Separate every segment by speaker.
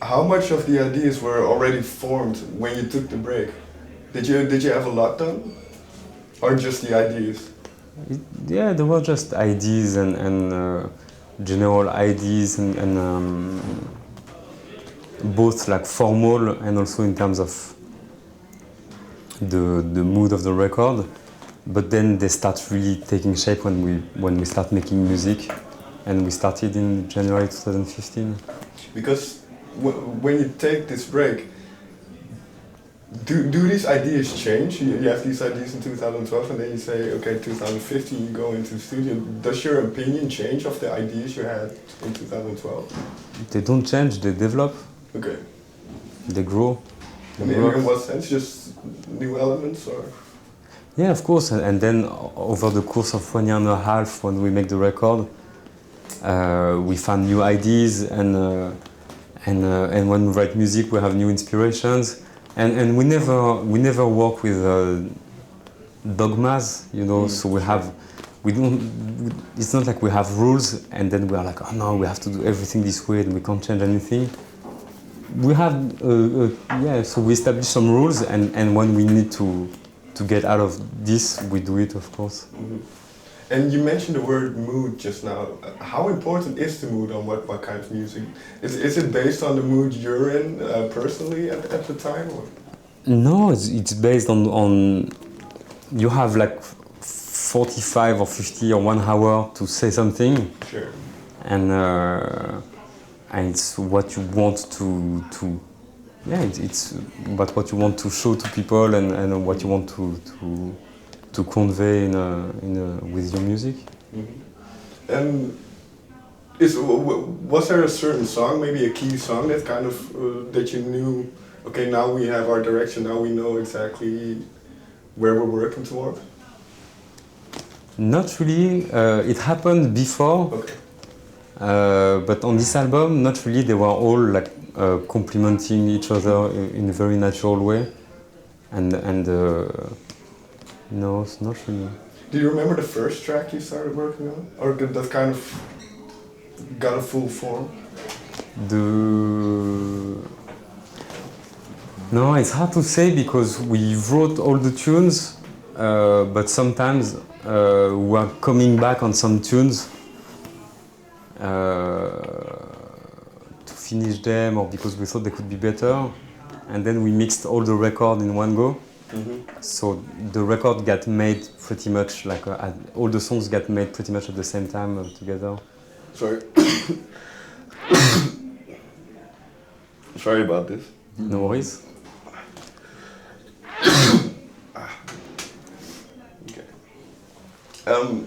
Speaker 1: how much of the ideas were already formed when you took the break? Did you have a lot done, or just the ideas?
Speaker 2: Yeah, there were just ideas and general ideas and both like formal and also in terms of the mood of the record. But then they start really taking shape when we start making music, and we started in January 2015.
Speaker 1: Because when you take this break, do these ideas change? You have these ideas in 2012 and then you say, okay, 2015 you go into the studio. Does your opinion change of the ideas you had in 2012?
Speaker 2: They don't change, they develop,
Speaker 1: Okay.
Speaker 2: they grow.
Speaker 1: In what sense? Just new elements or?
Speaker 2: Yeah, of course, and then over the course of 1.5 years when we make the record, we find new ideas and when we write music we have new inspirations. And we never work with dogmas, you know. So it's not like we have rules and then we are like, oh no, we have to do everything this way and we can't change anything. We have so we establish some rules and when we need to get out of this, we do it, of course.
Speaker 1: Mm-hmm. And you mentioned the word mood just now. How important is the mood on what kind of music? Is it based on the mood you're in personally at the time? Or?
Speaker 2: No, it's based on you have like 45 or 50 or 1 hour to say something.
Speaker 1: Sure.
Speaker 2: And it's what you want to it's about what you want to show to people and what you want to convey with your music.
Speaker 1: Mm-hmm. And was there a certain song, maybe a key song that kind of that you knew? Okay, now we have our direction. Now we know exactly where we're working toward.
Speaker 2: Not really. It happened before.
Speaker 1: Okay.
Speaker 2: But on this album, not really. They were all like complementing each other in a very natural way, and no, it's not really.
Speaker 1: Do you remember the first track you started working on, or that kind of got a full form?
Speaker 2: No, it's hard to say because we wrote all the tunes, but sometimes we are coming back on some tunes to finish them or because we thought they could be better, and then we mixed all the record in one go. Mm-hmm. So the record got made pretty much like all the songs got made pretty much at the same time together.
Speaker 1: Sorry. Sorry about this.
Speaker 2: No worries.
Speaker 1: Okay.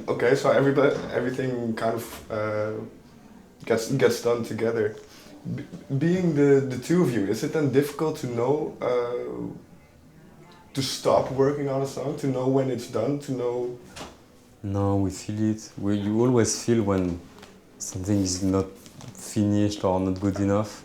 Speaker 1: Okay, so everything kind of gets done together. Being the two of you, is it then difficult to know to stop working on a song, to know when it's done, to know? No,
Speaker 2: we feel it. You always feel when something is not finished or not good enough.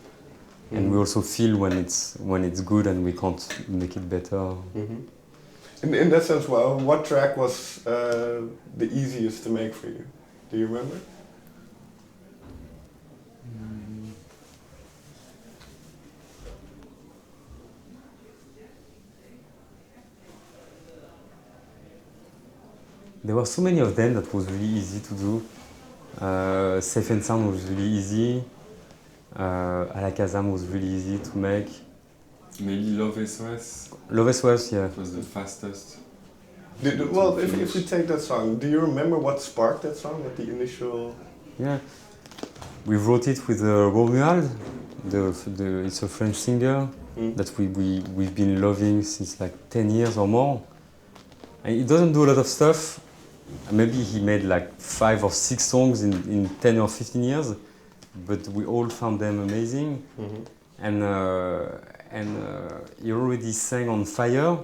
Speaker 2: Mm-hmm. And we also feel when it's good and we can't make it better. Mm-hmm.
Speaker 1: In that sense, well, what track was the easiest to make for you? Do you remember?
Speaker 2: There were so many of them that was really easy to do. Safe and Sound was really easy. Alakazam was really easy to make.
Speaker 3: Maybe Love S.O.S.
Speaker 2: Love S.O.S, yeah.
Speaker 3: It was the fastest.
Speaker 1: Well, if we take that song, do you remember what sparked that song? What the initial?
Speaker 2: Yeah, we wrote it with Romuald. It's a French singer that we've been loving since like 10 years or more. And he doesn't do a lot of stuff. Maybe he made like 5 or 6 songs in 10 or 15 years, but we all found them amazing. Mm-hmm. And he already sang on Fire,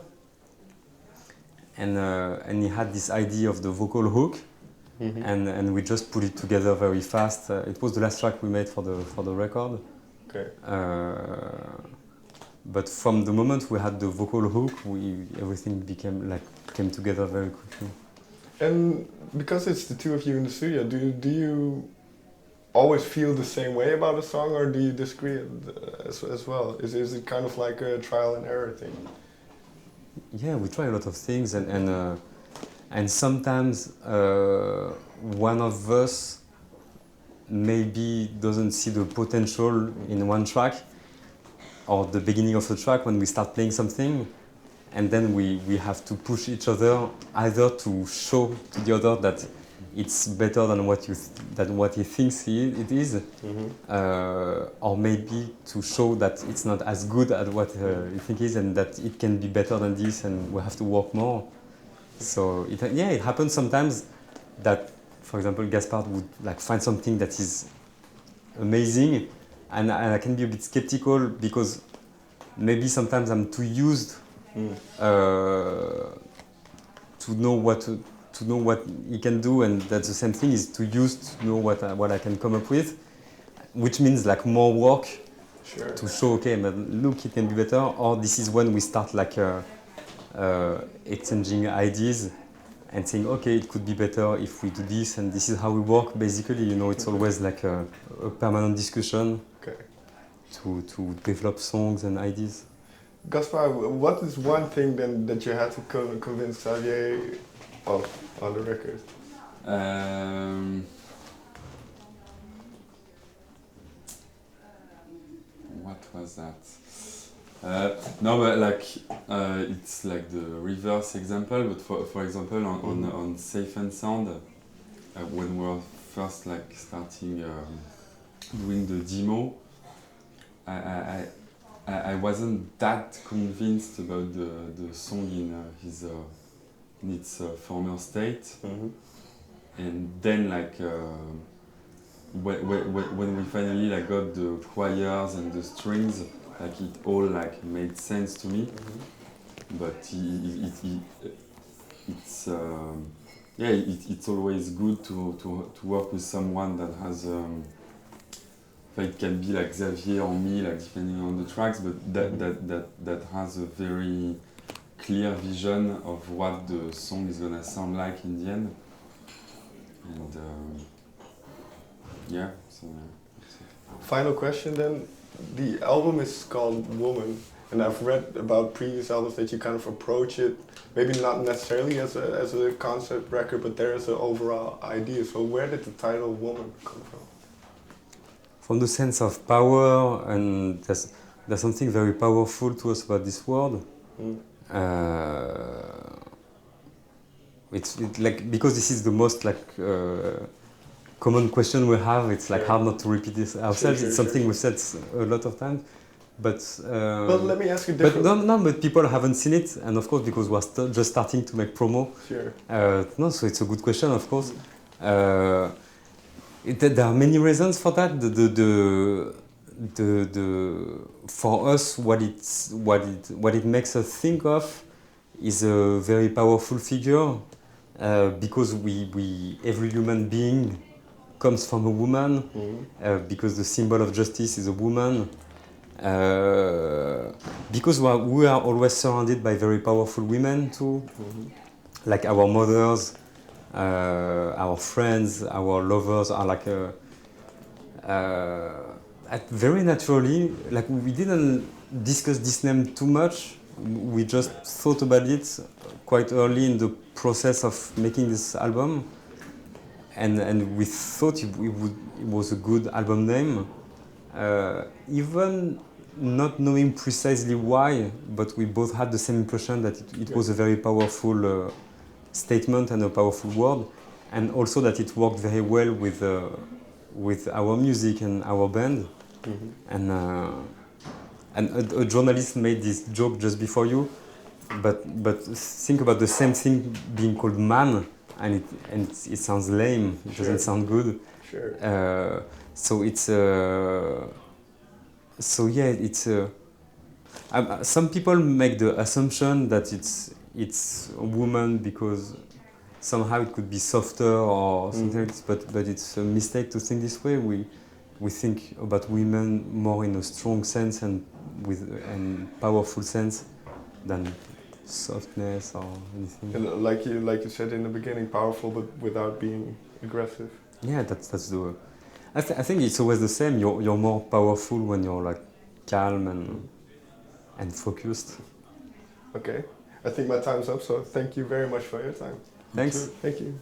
Speaker 2: and he had this idea of the vocal hook, mm-hmm. and we just put it together very fast. It was the last track we made for the record.
Speaker 1: Okay.
Speaker 2: But from the moment we had the vocal hook, everything came together very quickly.
Speaker 1: And because it's the two of you in the studio, do you always feel the same way about a song, or do you disagree as well? Is it kind of like a trial and error thing?
Speaker 2: Yeah, we try a lot of things, and sometimes one of us maybe doesn't see the potential in one track or the beginning of the track when we start playing something, and then we have to push each other either to show to the other that it's better than what he thinks it is, or maybe to show that it's not as good as what you think it is, and that it can be better than this, and we have to work more. So it happens sometimes that, for example, Gaspard would like find something that is amazing, and I can be a bit skeptical because maybe sometimes I'm too used to know what he can do, and that's the same thing, is too used to know what I can come up with, which means like more work.
Speaker 1: Sure.
Speaker 2: To show, okay, but look, it can be better, or this is when we start like exchanging ideas and saying, okay, it could be better if we do this, and this is how we work. Basically, it's always like a permanent discussion.
Speaker 1: Okay.
Speaker 2: To develop songs and ideas.
Speaker 1: Gaspard, what is one thing then that you had to convince Xavier of on the record?
Speaker 3: What was that? No, but like it's like the reverse example. But for example, on Safe and Sound, when we were first like starting doing the demo, I wasn't that convinced about the song in its former state, and then like when we finally like got the choirs and the strings, like it all like made sense to me. But it's always good to work with someone that has. It can be like Xavier or me, like depending on the tracks, but that has a very clear vision of what the song is gonna sound like in the end. And yeah. So.
Speaker 1: Final question then. The album is called Woman, and I've read about previous albums that you kind of approach it, maybe not necessarily as a concept record, but there is an overall idea. So where did the title Woman come from?
Speaker 2: From the sense of power, and there's something very powerful to us about this word. It's like, because this is the most like common question we have. It's like hard not to repeat this ourselves. It's something we've said a lot of times, but
Speaker 1: let me ask you different.
Speaker 2: But people haven't seen it, and of course because we're just starting to make promo. Sure. So it's a good question, of course. There are many reasons for that. For us, what it makes us think of is a very powerful figure, because every human being comes from a woman, because the symbol of justice is a woman, because we are always surrounded by very powerful women too, like our mothers. Our friends, our lovers are like very naturally, like we didn't discuss this name too much. We just thought about it quite early in the process of making this album, and we thought it was a good album name, even not knowing precisely why, but we both had the same impression that it was a very powerful statement and a powerful word, and also that it worked very well with our music and our band. And a journalist made this joke just before you, but think about the same thing being called man, and it sounds lame. It doesn't sound good.
Speaker 1: Sure.
Speaker 2: So it's some people make the assumption that it's a woman because somehow it could be softer or something like this, but it's a mistake to think this way. We think about women more in a strong sense and powerful sense than softness or anything.
Speaker 1: And like you said in the beginning, powerful but without being aggressive.
Speaker 2: Yeah, that's the. I think it's always the same. You're more powerful when you're like calm and focused.
Speaker 1: Okay. I think my time's up, so thank you very much for your time.
Speaker 2: Thanks.
Speaker 1: Thank you.